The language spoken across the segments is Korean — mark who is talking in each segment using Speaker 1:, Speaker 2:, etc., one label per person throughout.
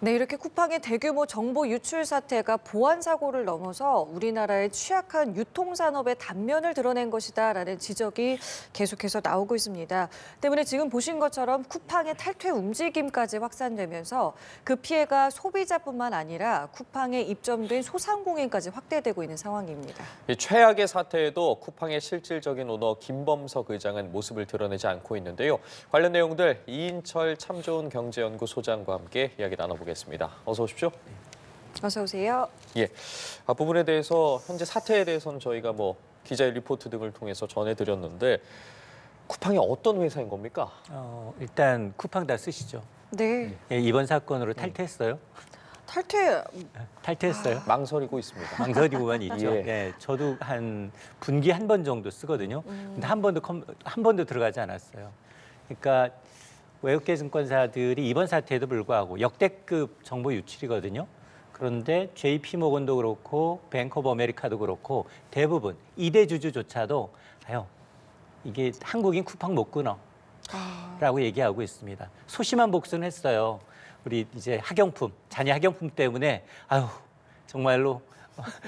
Speaker 1: 네, 이렇게 쿠팡의 대규모 정보 유출 사태가 보안 사고를 넘어서 우리나라의 취약한 유통산업의 단면을 드러낸 것이다라는 지적이 계속해서 나오고 있습니다. 때문에 지금 보신 것처럼 쿠팡의 탈퇴 움직임까지 확산되면서 그 피해가 소비자뿐만 아니라 쿠팡에 입점된 소상공인까지 확대되고 있는 상황입니다.
Speaker 2: 이 최악의 사태에도 쿠팡의 실질적인 오너 김범석 의장은 모습을 드러내지 않고 있는데요. 관련 내용들 이인철 참 좋은 경제연구소장과 함께 이야기 나눠보겠습니다. 어서 오십시오.
Speaker 1: 어서 오세요.
Speaker 2: 예, 앞부분에 대해서 현재 사태에 대해서는 저희가 기자의 리포트 등을 통해서 전해드렸는데 쿠팡이 어떤 회사인 겁니까?
Speaker 3: 일단 쿠팡 다 쓰시죠.
Speaker 1: 네.
Speaker 3: 예, 이번 사건으로 탈퇴했어요. 탈퇴했어요.
Speaker 2: 망설이고 있습니다.
Speaker 3: 망설이고만 있죠.
Speaker 2: 예.
Speaker 3: 예, 저도 한 분기 한 번 정도 쓰거든요. 근데 한 번도 들어가지 않았어요. 그러니까 외국계 증권사들이 이번 사태에도 불구하고 역대급 정보 유출이거든요. 그런데 JP모건도 그렇고 뱅크 오브 아메리카도 그렇고 대부분 2대 주주조차도 이게 한국인 쿠팡 못 끊어 라고 얘기하고 있습니다. 소심한 복수는 했어요. 우리 이제 자녀 학용품 때문에 정말로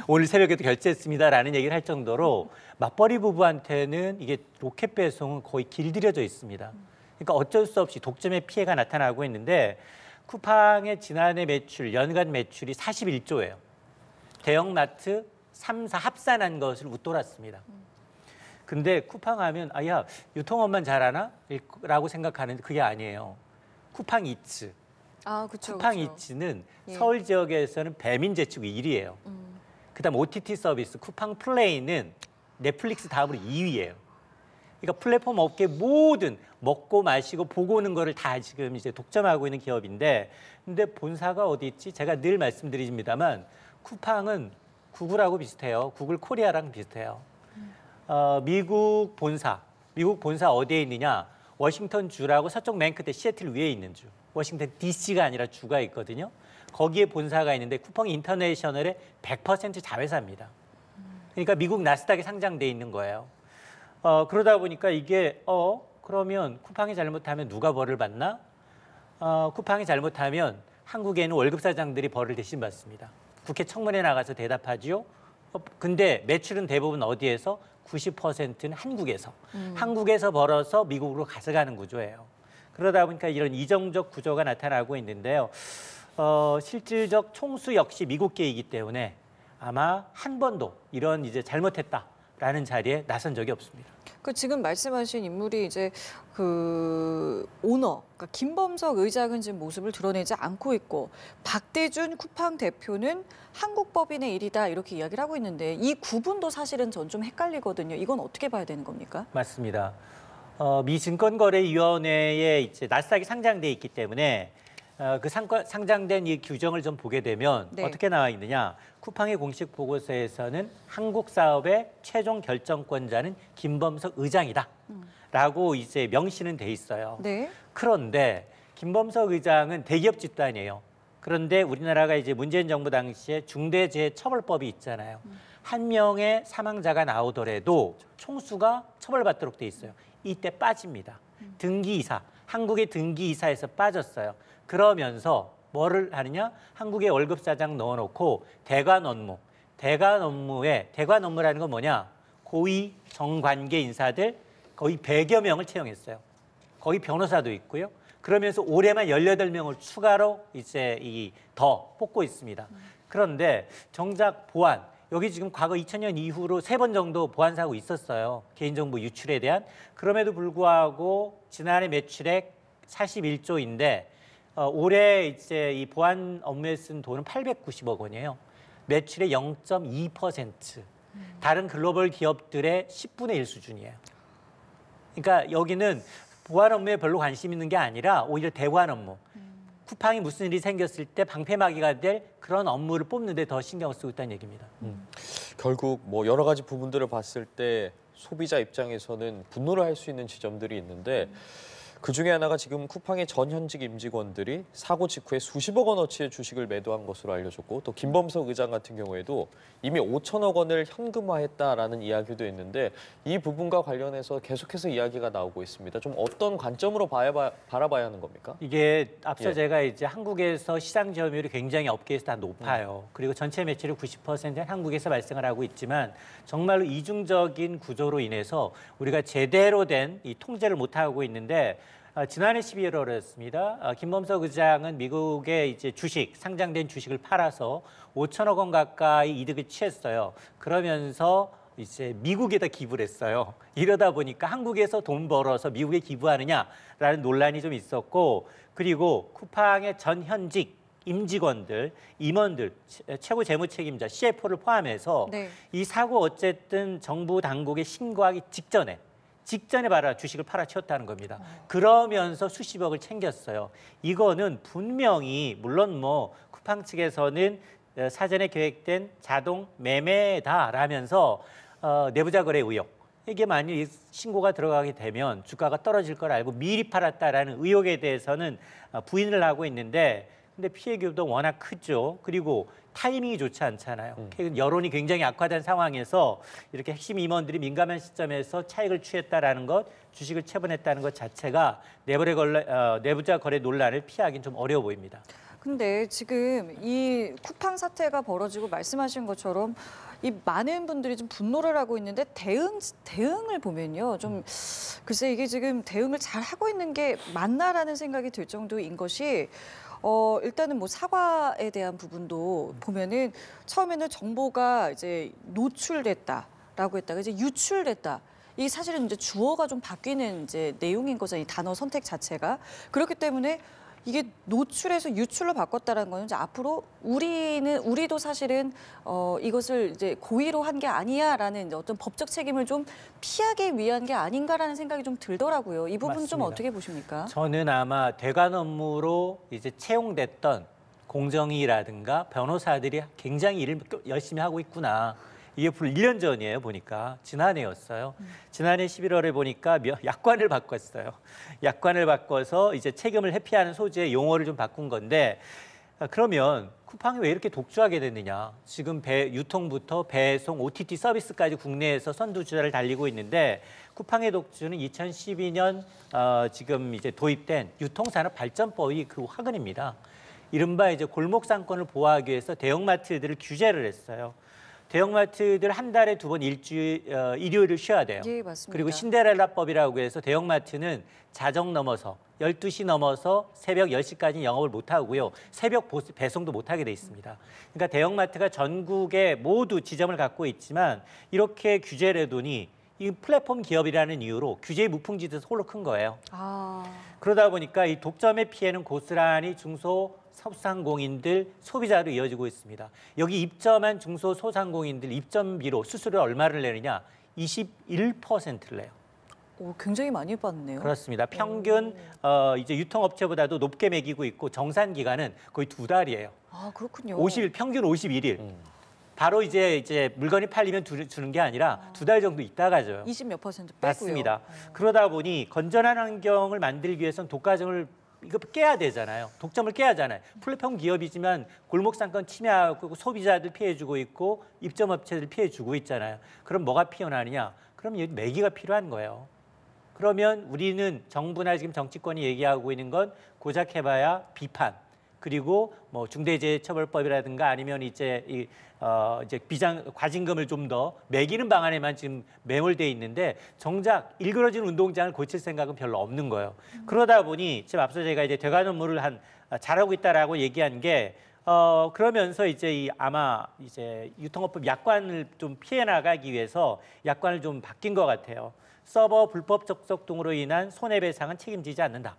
Speaker 3: 오늘 새벽에도 결제했습니다라는 얘기를 할 정도로 맞벌이 부부한테는 이게 로켓 배송은 거의 길들여져 있습니다. 그러니까 어쩔 수 없이 독점의 피해가 나타나고 있는데 쿠팡의 지난해 매출, 연간 매출이 41조예요. 대형마트 3사 합산한 것을 웃돌았습니다. 근데 쿠팡 하면 유통업만 잘하나? 라고 생각하는데 그게 아니에요. 쿠팡 이츠.
Speaker 1: 그쵸,
Speaker 3: 쿠팡
Speaker 1: 그쵸.
Speaker 3: 이츠는
Speaker 1: 예.
Speaker 3: 서울 지역에서는 배민 제축 1위예요. 그다음 OTT 서비스 쿠팡 플레이는 넷플릭스 다음으로 2위예요. 그러니까 플랫폼 업계 모든 먹고 마시고 보고 오는 거를 다 지금 이제 독점하고 있는 기업인데, 근데 본사가 어디 있지? 제가 늘 말씀드립니다만 쿠팡은 구글하고 비슷해요. 구글 코리아랑 비슷해요. 미국 본사 어디에 있느냐? 워싱턴 주라고 서쪽 맨 끝에 시애틀 위에 있는 주. 워싱턴 DC가 아니라 주가 있거든요. 거기에 본사가 있는데 쿠팡 인터내셔널의 100% 자회사입니다. 그러니까 미국 나스닥에 상장돼 있는 거예요. 그러다 보니까 이게 그러면 쿠팡이 잘못하면 누가 벌을 받나? 쿠팡이 잘못하면 한국에는 월급 사장들이 벌을 대신 받습니다. 국회 청문회 나가서 대답하지요. 근데 매출은 대부분 어디에서? 90%는 한국에서. 한국에서 벌어서 미국으로 가져가는 구조예요. 그러다 보니까 이런 이정적 구조가 나타나고 있는데요. 실질적 총수 역시 미국계이기 때문에 아마 한 번도 이런 이제 잘못했다라는 자리에 나선 적이 없습니다.
Speaker 1: 지금 말씀하신 인물이 이제 오너, 그러니까 김범석 의장은 지금 모습을 드러내지 않고 있고 박대준 쿠팡 대표는 한국 법인의 일이다 이렇게 이야기를 하고 있는데 이 구분도 사실은 전 좀 헷갈리거든요. 이건 어떻게 봐야 되는 겁니까?
Speaker 3: 맞습니다. 미 증권거래위원회에 이제 나스닥이 상장돼 있기 때문에 그 상장된 이 규정을 좀 보게 되면
Speaker 1: 네.
Speaker 3: 어떻게 나와 있느냐? 쿠팡의 공식 보고서에서는 한국 사업의 최종 결정권자는 김범석 의장이다라고 이제 명시는 돼 있어요.
Speaker 1: 네.
Speaker 3: 그런데 김범석 의장은 대기업 집단이에요. 그런데 우리나라가 이제 문재인 정부 당시에 중대재해처벌법이 있잖아요. 한 명의 사망자가 나오더라도 총수가 처벌받도록 돼 있어요. 이때 빠집니다. 등기이사, 한국의 등기이사에서 빠졌어요. 그러면서 뭐를 하느냐? 한국의 월급사장 넣어놓고 대관 업무라는 건 뭐냐? 고위 정관계 인사들 거의 100여 명을 채용했어요. 거기 변호사도 있고요. 그러면서 올해만 18명을 추가로 이제 더 뽑고 있습니다. 그런데 정작 보안, 여기 지금 과거 2000년 이후로 3번 정도 보안 사고 있었어요. 개인정보 유출에 대한. 그럼에도 불구하고 지난해 매출액 41조인데 올해 이제 이 보안 업무에 쓴 돈은 890억 원이에요. 매출의 0.2%. 다른 글로벌 기업들의 10분의 1 수준이에요. 그러니까 여기는 보안 업무에 별로 관심 있는 게 아니라 오히려 대관 업무. 쿠팡이 무슨 일이 생겼을 때 방패막이가 될 그런 업무를 뽑는 데 더 신경을 쓰고 있다는 얘기입니다.
Speaker 2: 결국 여러 가지 부분들을 봤을 때 소비자 입장에서는 분노를 할 수 있는 지점들이 있는데 그 중에 하나가 지금 쿠팡의 전현직 임직원들이 사고 직후에 수십억 원어치의 주식을 매도한 것으로 알려졌고 또 김범석 의장 같은 경우에도 이미 5천억 원을 현금화했다라는 이야기도 있는데 이 부분과 관련해서 계속해서 이야기가 나오고 있습니다. 좀 어떤 관점으로 바라봐야 하는 겁니까?
Speaker 3: 이게 앞서
Speaker 2: 예.
Speaker 3: 제가 이제 한국에서 시장 점유율이 굉장히 업계에서 다 높아요. 그리고 전체 매출의 90%는 한국에서 발생을 하고 있지만 정말로 이중적인 구조로 인해서 우리가 제대로 된 이 통제를 못 하고 있는데 지난해 12월이었습니다. 김범석 의장은 미국의 이제 주식 상장된 주식을 팔아서 5천억 원 가까이 이득을 취했어요. 그러면서 이제 미국에다 기부를 했어요. 이러다 보니까 한국에서 돈 벌어서 미국에 기부하느냐라는 논란이 좀 있었고, 그리고 쿠팡의 전현직 임직원들, 임원들, 최고 재무 책임자, CFO를 포함해서
Speaker 1: 네.
Speaker 3: 이 사고 어쨌든 정부 당국에 신고하기 직전에 바로 주식을 팔아치웠다는 겁니다. 그러면서 수십억을 챙겼어요. 이거는 분명히 물론 뭐 쿠팡 측에서는 사전에 계획된 자동 매매다라면서 내부자 거래 의혹. 이게 만약 신고가 들어가게 되면 주가가 떨어질 걸 알고 미리 팔았다라는 의혹에 대해서는 부인을 하고 있는데 근데 피해 규모도 워낙 크죠. 그리고 타이밍이 좋지 않잖아요. 여론이 굉장히 악화된 상황에서 이렇게 핵심 임원들이 민감한 시점에서 차익을 취했다라는 것, 주식을 처분했다는 것 자체가 내부자 거래 논란을 피하기는 좀 어려워 보입니다.
Speaker 1: 근데 지금 이 쿠팡 사태가 벌어지고 말씀하신 것처럼 이 많은 분들이 좀 분노를 하고 있는데 대응을 보면요. 좀 글쎄 이게 지금 대응을 잘 하고 있는 게 맞나라는 생각이 들 정도인 것이 일단은 뭐 사과에 대한 부분도 보면은 처음에는 정보가 이제 노출됐다라고 했다가 이제 유출됐다. 이 사실은 이제 주어가 좀 바뀌는 이제 내용인 거잖아요. 이 단어 선택 자체가. 그렇기 때문에 이게 노출에서 유출로 바꿨다는 거는 이제 앞으로 우리도 사실은 이것을 이제 고의로 한 게 아니야라는 이제 어떤 법적 책임을 좀 피하기 위한 게 아닌가라는 생각이 좀 들더라고요. 이 부분 좀
Speaker 3: 맞습니다.
Speaker 1: 어떻게 보십니까?
Speaker 3: 저는 아마 대관 업무로 이제 채용됐던 공정위라든가 변호사들이 굉장히 일을 열심히 하고 있구나. 이게 불 1년 전이에요, 보니까. 지난해였어요. 지난해 11월에 보니까 약관을 바꿨어요. 약관을 바꿔서 이제 책임을 회피하는 소재의 용어를 좀 바꾼 건데 그러면 쿠팡이 왜 이렇게 독주하게 됐느냐. 지금 유통부터 배송, OTT 서비스까지 국내에서 선두주자를 달리고 있는데 쿠팡의 독주는 2012년 지금 이제 도입된 유통산업발전법이 그 화근입니다. 이른바 이제 골목상권을 보호하기 위해서 대형마트들을 규제를 했어요. 대형마트들 한 달에 2번 일요일을 쉬어야 돼요.
Speaker 1: 예, 맞습니다.
Speaker 3: 그리고 신데렐라법이라고 해서 대형마트는 자정 넘어서 12시 넘어서 새벽 10시까지 영업을 못 하고요. 새벽 배송도 못 하게 돼 있습니다. 그러니까 대형마트가 전국에 모두 지점을 갖고 있지만 이렇게 규제를 해두니 이 플랫폼 기업이라는 이유로 규제의 무풍지대에서 홀로 큰 거예요. 그러다 보니까 이 독점의 피해는 고스란히 중소소상공인들 소비자로 이어지고 있습니다. 여기 입점한 중소소상공인들 입점비로 수수료 얼마를 내느냐? 21%를 내요.
Speaker 1: 오, 굉장히 많이 받네요.
Speaker 3: 그렇습니다. 평균 이제 유통업체보다도 높게 매기고 있고 정산 기간은 거의 2달이에요.
Speaker 1: 아, 그렇군요.
Speaker 3: 50일 평균 51일. 바로 이제 물건이 팔리면 주는 게 아니라 2달 정도 있다가 줘요.
Speaker 1: 20몇 % 빼고요.
Speaker 3: 맞습니다. 그러다 보니 건전한 환경을 만들기 위해서는 독과점을 이거 깨야 되잖아요. 독점을 깨야 하잖아요. 플랫폼 기업이지만 골목상권 침해하고 소비자들 피해주고 있고 입점업체들 피해주고 있잖아요. 그럼 뭐가 피어나느냐? 그럼 여기 매기가 필요한 거예요. 그러면 우리는 정부나 지금 정치권이 얘기하고 있는 건 고작 해봐야 비판. 그리고 뭐 중대재해처벌법이라든가 아니면 이제 이제 과징금을 좀 더 매기는 방안에만 지금 매몰돼 있는데 정작 일그러진 운동장을 고칠 생각은 별로 없는 거예요. 그러다 보니 지금 앞서 제가 이제 대관 업무를 잘하고 있다라고 얘기한 게 그러면서 이제 아마 이제 유통업법 약관을 좀 피해 나가기 위해서 약관을 좀 바뀐 것 같아요. 서버 불법 접속 등으로 인한 손해배상은 책임지지 않는다.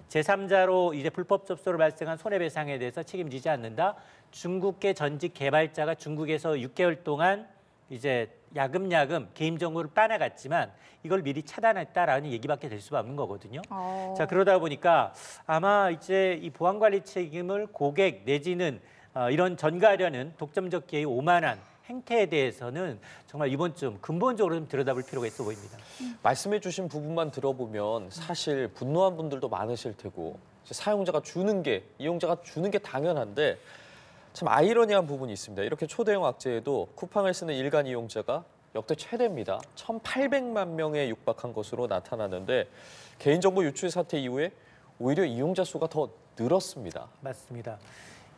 Speaker 3: 제3자로 이제 불법 접속으로 발생한 손해배상에 대해서 책임지지 않는다. 중국계 전직 개발자가 중국에서 6개월 동안 이제 야금야금 개인 정보를 빠내갔지만 이걸 미리 차단했다라는 얘기밖에 될 수가 없는 거거든요. 자, 그러다 보니까 아마 이제 이 보안관리 책임을 고객 내지는 이런 전가하려는 독점적 기회의 오만한 행태에 대해서는 정말 이번쯤 근본적으로 좀 들여다볼 필요가 있어 보입니다.
Speaker 2: 말씀해 주신 부분만 들어보면 사실 분노한 분들도 많으실 테고 이제 사용자가 주는 게, 이용자가 주는 게 당연한데 참 아이러니한 부분이 있습니다. 이렇게 초대형 악재에도 쿠팡을 쓰는 일간 이용자가 역대 최대입니다. 1,800만 명에 육박한 것으로 나타나는데 개인정보 유출 사태 이후에 오히려 이용자 수가 더 늘었습니다.
Speaker 3: 맞습니다.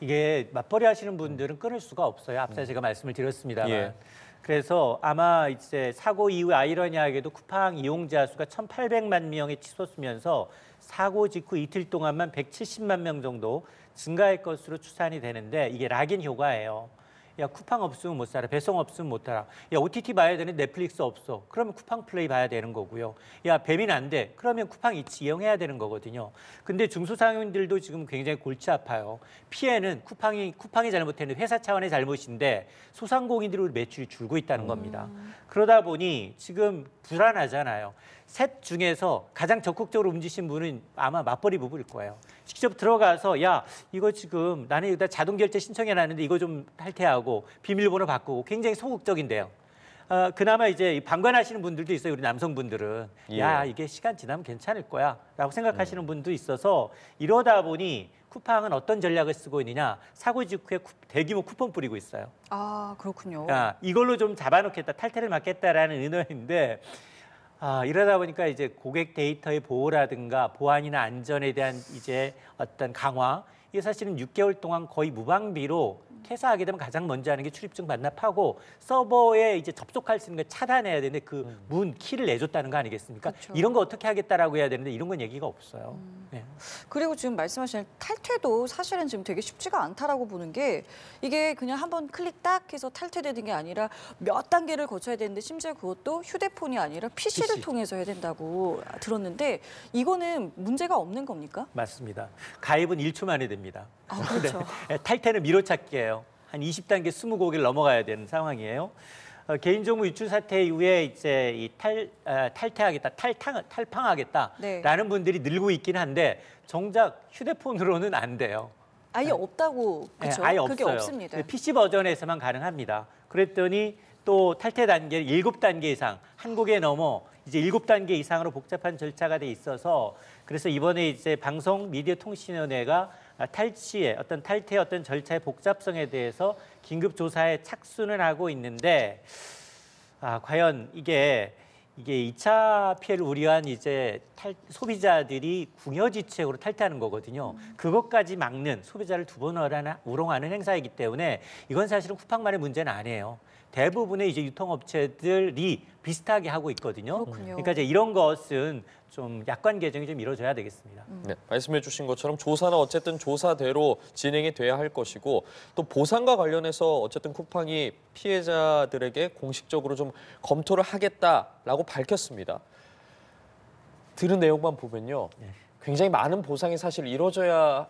Speaker 3: 이게 맞벌이 하시는 분들은 끊을 수가 없어요. 앞서 제가 말씀을 드렸습니다만.
Speaker 2: 예.
Speaker 3: 그래서 아마 이제 사고 이후 아이러니하게도 쿠팡 이용자 수가 1,800만 명에 치솟으면서 사고 직후 이틀 동안만 170만 명 정도 증가할 것으로 추산이 되는데 이게 락인 효과예요. 야, 쿠팡 없으면 못 살아. 배송 없으면 못 살아. 야, OTT 봐야 되는데 넷플릭스 없어. 그러면 쿠팡 플레이 봐야 되는 거고요. 야, 배민 안 돼. 그러면 쿠팡 이치 이용해야 되는 거거든요. 근데 중소상인들도 지금 굉장히 골치 아파요. 피해는 쿠팡이 잘못했는데 회사 차원의 잘못인데 소상공인들의 매출이 줄고 있다는 겁니다. 그러다 보니 지금 불안하잖아요. 셋 중에서 가장 적극적으로 움직이신 분은 아마 맞벌이 부부일 거예요. 직접 들어가서 야 이거 지금 나는 여기다 자동 결제 신청해놨는데 이거 좀 탈퇴하고 비밀번호 바꾸고 굉장히 소극적인데요. 그나마 이제 방관하시는 분들도 있어요. 우리 남성분들은
Speaker 2: 예.
Speaker 3: 야 이게 시간 지나면 괜찮을 거야라고 생각하시는 분도 있어서 이러다 보니 쿠팡은 어떤 전략을 쓰고 있느냐 사고 직후에 대규모 쿠폰 뿌리고 있어요.
Speaker 1: 아, 그렇군요.
Speaker 3: 야, 이걸로 좀 잡아놓겠다, 탈퇴를 막겠다라는 의도인데 이러다 보니까 이제 고객 데이터의 보호라든가 보안이나 안전에 대한 이제 어떤 강화 이게 사실은 6개월 동안 거의 무방비로 퇴사하게 되면 가장 먼저 하는 게 출입증 반납하고 서버에 이제 접속할 수 있는 걸 차단해야 되는데 그 문 키를 내줬다는 거 아니겠습니까?
Speaker 1: 그렇죠.
Speaker 3: 이런 거 어떻게 하겠다라고 해야 되는데 이런 건 얘기가 없어요. 네.
Speaker 1: 그리고 지금 말씀하신 탈퇴도 사실은 지금 되게 쉽지가 않다라고 보는 게 이게 그냥 한번 클릭 딱 해서 탈퇴되는 게 아니라 몇 단계를 거쳐야 되는데 심지어 그것도 휴대폰이 아니라 PC를
Speaker 3: PC.
Speaker 1: 통해서 해야 된다고 들었는데 이거는 문제가 없는 겁니까?
Speaker 3: 맞습니다. 가입은 1초 만에 됩니다.
Speaker 1: 아, 그렇죠.
Speaker 3: 네, 탈퇴는 미로찾기예요. 한 20단계 20곡을 넘어가야 되는 상황이에요. 개인정보 유출 사태 이후에 이제 이 탈퇴하겠다, 탈팡하겠다라는
Speaker 1: 네.
Speaker 3: 분들이 늘고 있긴 한데 정작 휴대폰으로는 안 돼요.
Speaker 1: 아예 없다고
Speaker 3: 네,
Speaker 1: 그렇죠?
Speaker 3: 아예
Speaker 1: 그게
Speaker 3: 없어요.
Speaker 1: 없습니다.
Speaker 3: PC 버전에서만 가능합니다. 그랬더니 또 탈퇴 단계 7단계 이상, 한국에 넘어 이제 7단계 이상으로 복잡한 절차가 돼 있어서 그래서 이번에 이제 방송미디어통신위원회가 탈퇴의 어떤 절차의 복잡성에 대해서 긴급 조사에 착수는 하고 있는데 과연 이게 2차 피해를 우려한 이제 소비자들이 궁여지책으로 탈퇴하는 거거든요. 그것까지 막는 소비자를 두 번 우롱하는 행사이기 때문에 이건 사실은 쿠팡만의 문제는 아니에요. 대부분의 이제 유통업체들이 비슷하게 하고 있거든요.
Speaker 1: 그렇군요.
Speaker 3: 그러니까 이제 이런 것은 좀 약관 개정이 좀 이루어져야 되겠습니다.
Speaker 2: 네, 말씀해 주신 것처럼 조사는 어쨌든 조사대로 진행이 돼야 할 것이고 또 보상과 관련해서 어쨌든 쿠팡이 피해자들에게 공식적으로 좀 검토를 하겠다라고 밝혔습니다. 들은 내용만 보면요. 굉장히 많은 보상이 사실 이루어져야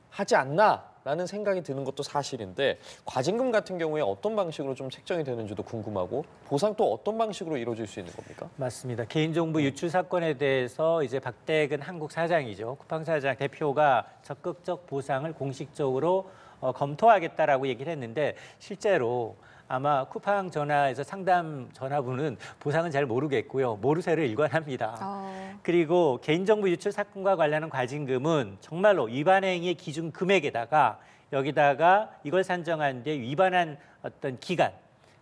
Speaker 2: 하지 않나라는 생각이 드는 것도 사실인데 과징금 같은 경우에 어떤 방식으로 좀 책정이 되는지도 궁금하고 보상 또 어떤 방식으로 이루어질 수 있는 겁니까?
Speaker 3: 맞습니다. 개인정보 유출 사건에 대해서 이제 박대근 한국 사장이죠. 쿠팡 사장 대표가 적극적 보상을 공식적으로 검토하겠다라고 얘기를 했는데 실제로 아마 쿠팡 전화에서 상담 전화부는 보상은 잘 모르겠고요. 모르쇠를 일관합니다. 그리고 개인정보 유출 사건과 관련한 과징금은 정말로 위반 행위의 기준 금액에다가 여기다가 이걸 산정한 뒤에 위반한 어떤 기간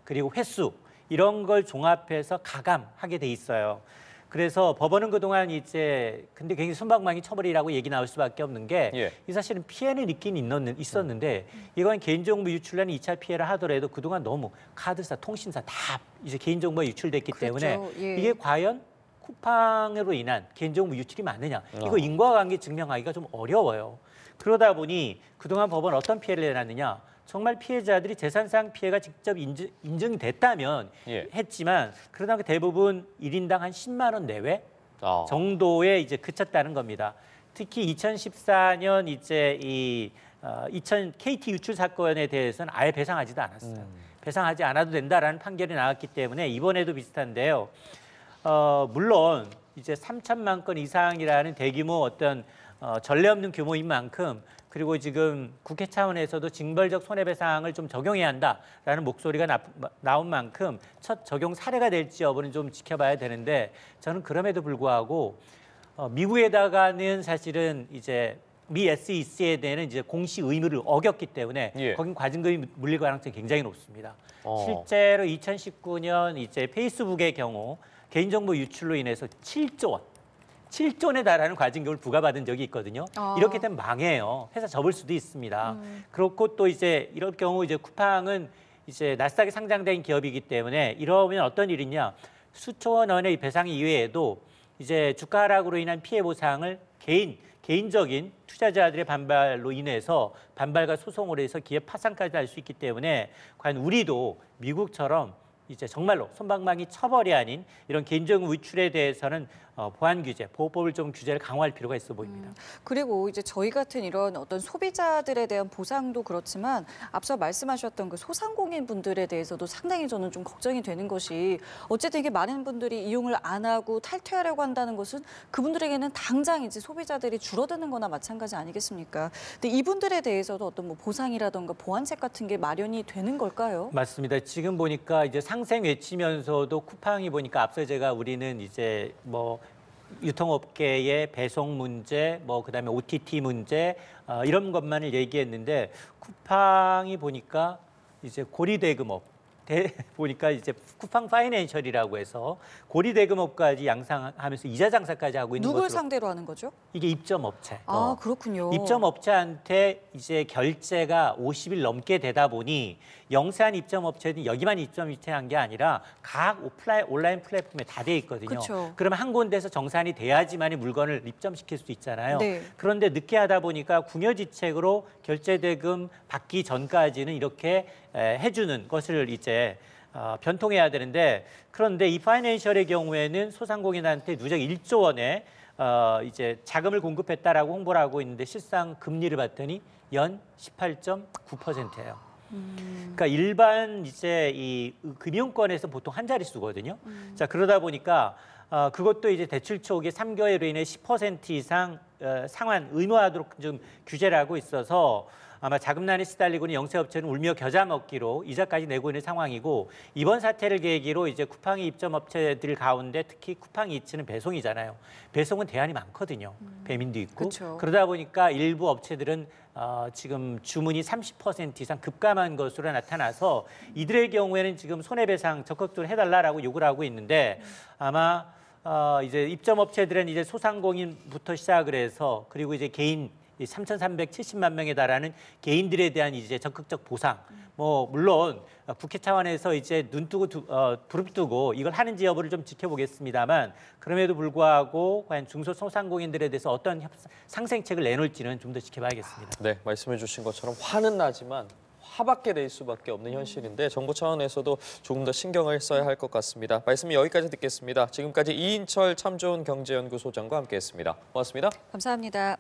Speaker 3: 그리고 횟수 이런 걸 종합해서 가감하게 돼 있어요. 그래서 법원은 그동안 이제 근데 굉장히 순방망이 처벌이라고 얘기 나올 수밖에 없는 게 이 사실은 피해는 있긴 있었는데 이건 개인정보 유출난 2차 피해를 하더라도 그동안 너무 카드사, 통신사 다 이제 개인정보가 유출됐기
Speaker 1: 그렇죠.
Speaker 3: 때문에
Speaker 1: 예.
Speaker 3: 이게 과연 쿠팡으로 인한 개인정보 유출이 맞느냐 이거 인과관계 증명하기가 좀 어려워요. 그러다 보니 그동안 법원 어떤 피해를 내놨느냐 정말 피해자들이 재산상 피해가 직접 인증이 됐다면 했지만 그러다 대부분 1인당 한 10만 원 내외 정도에 이제 그쳤다는 겁니다. 특히 2014년 이제 이 KT 유출 사건에 대해서는 아예 배상하지도 않았어요. 배상하지 않아도 된다라는 판결이 나왔기 때문에 이번에도 비슷한데요. 물론 이제 3천만 건 이상이라는 대규모 어떤 전례 없는 규모인 만큼 그리고 지금 국회 차원에서도 징벌적 손해배상을 좀 적용해야 한다라는 목소리가 나온 만큼 첫 적용 사례가 될지 여부는 좀 지켜봐야 되는데 저는 그럼에도 불구하고 미국에다가는 사실은 이제 미 SEC에 대한 이제 공시 의무를 어겼기 때문에
Speaker 2: 예.
Speaker 3: 거긴 과징금이 물릴 가능성이 굉장히 높습니다.
Speaker 2: 어.
Speaker 3: 실제로 2019년 이제 페이스북의 경우 개인정보 유출로 인해서 7조 원에 달하는 과징금을 부과받은 적이 있거든요. 이렇게 되면 망해요. 회사 접을 수도 있습니다. 그렇고 또 이제 이럴 경우 이제 쿠팡은 이제 나스닥에 상장된 기업이기 때문에 이러면 어떤 일이냐? 수천 원의 배상 이외에도 이제 주가 하락으로 인한 피해 보상을 개인적인 투자자들의 반발로 인해서 반발과 소송으로 해서 기업 파산까지 할 수 있기 때문에 과연 우리도 미국처럼 이제 정말로 솜방망이 처벌이 아닌 이런 개인정보 유출에 대해서는 보안 규제, 보호법을 좀 규제를 강화할 필요가 있어 보입니다.
Speaker 1: 그리고 이제 저희 같은 이런 어떤 소비자들에 대한 보상도 그렇지만 앞서 말씀하셨던 그 소상공인 분들에 대해서도 상당히 저는 좀 걱정이 되는 것이 어쨌든 이게 많은 분들이 이용을 안 하고 탈퇴하려고 한다는 것은 그분들에게는 당장 이제 소비자들이 줄어드는 거나 마찬가지 아니겠습니까? 근데 이분들에 대해서도 어떤 뭐 보상이라던가 보완책 같은 게 마련이 되는 걸까요?
Speaker 3: 맞습니다. 지금 보니까 이제 상생 외치면서도 쿠팡이 보니까 앞서 제가 우리는 이제 뭐 유통업계의 배송 문제, 뭐 그다음에 OTT 문제 이런 것만을 얘기했는데 쿠팡이 보니까 이제 고리대금업 보니까 이제 쿠팡 파이낸셜이라고 해서 고리대금업까지 양상하면서 이자 장사까지 하고 있는
Speaker 1: 누굴
Speaker 3: 것으로
Speaker 1: 상대로 하는 거죠?
Speaker 3: 이게 입점업체.
Speaker 1: 아, 그렇군요.
Speaker 3: 입점업체한테 이제 결제가 50일 넘게 되다 보니 영세한 입점업체는 여기만 입점한 게 아니라 각 온라인 플랫폼에 다 돼 있거든요.
Speaker 1: 그쵸.
Speaker 3: 그러면 한 군데서 정산이 돼야지만 물건을 입점시킬 수 있잖아요.
Speaker 1: 네.
Speaker 3: 그런데 늦게 하다 보니까 궁여지책으로 결제대금 받기 전까지는 이렇게 해주는 것을 이제 변통해야 되는데 그런데 이 파이낸셜의 경우에는 소상공인한테 누적 1조 원의 이제 자금을 공급했다라고 홍보를 하고 있는데 실상 금리를 봤더니 연 18.9%예요. 그러니까 일반 이제 이 금융권에서 보통 한 자릿수거든요. 자 그러다 보니까 그것도 이제 대출 초기 3개월로 인해 10% 이상 상환 의무화하도록 좀 규제를 하고 있어서 아마 자금난에 시달리고 있는 영세업체는 울며 겨자 먹기로 이자까지 내고 있는 상황이고 이번 사태를 계기로 이제 쿠팡이 입점업체들 가운데 특히 쿠팡 이츠는 배송이잖아요. 배송은 대안이 많거든요. 배민도 있고.
Speaker 1: 그쵸.
Speaker 3: 그러다 보니까 일부 업체들은 지금 주문이 30% 이상 급감한 것으로 나타나서 이들의 경우에는 지금 손해배상 적극적으로 해달라라고 요구를 하고 있는데 아마 이제 입점업체들은 이제 소상공인부터 시작을 해서 그리고 이제 개인 3,370만 명에 달하는 개인들에 대한 이제 적극적 보상. 뭐 물론 국회 차원에서 이제 눈 뜨고 부릅 뜨고 이걸 하는지 여부를 좀 지켜보겠습니다만 그럼에도 불구하고 과연 중소소상공인들에 대해서 어떤 상생책을 내놓을지는 좀 더 지켜봐야겠습니다.
Speaker 2: 네, 말씀해 주신 것처럼 화는 나지만 화밖에 낼 수밖에 없는 현실인데 정부 차원에서도 조금 더 신경을 써야 할 것 같습니다. 말씀 여기까지 듣겠습니다. 지금까지 이인철 참 좋은 경제연구소장과 함께했습니다. 고맙습니다.
Speaker 1: 감사합니다.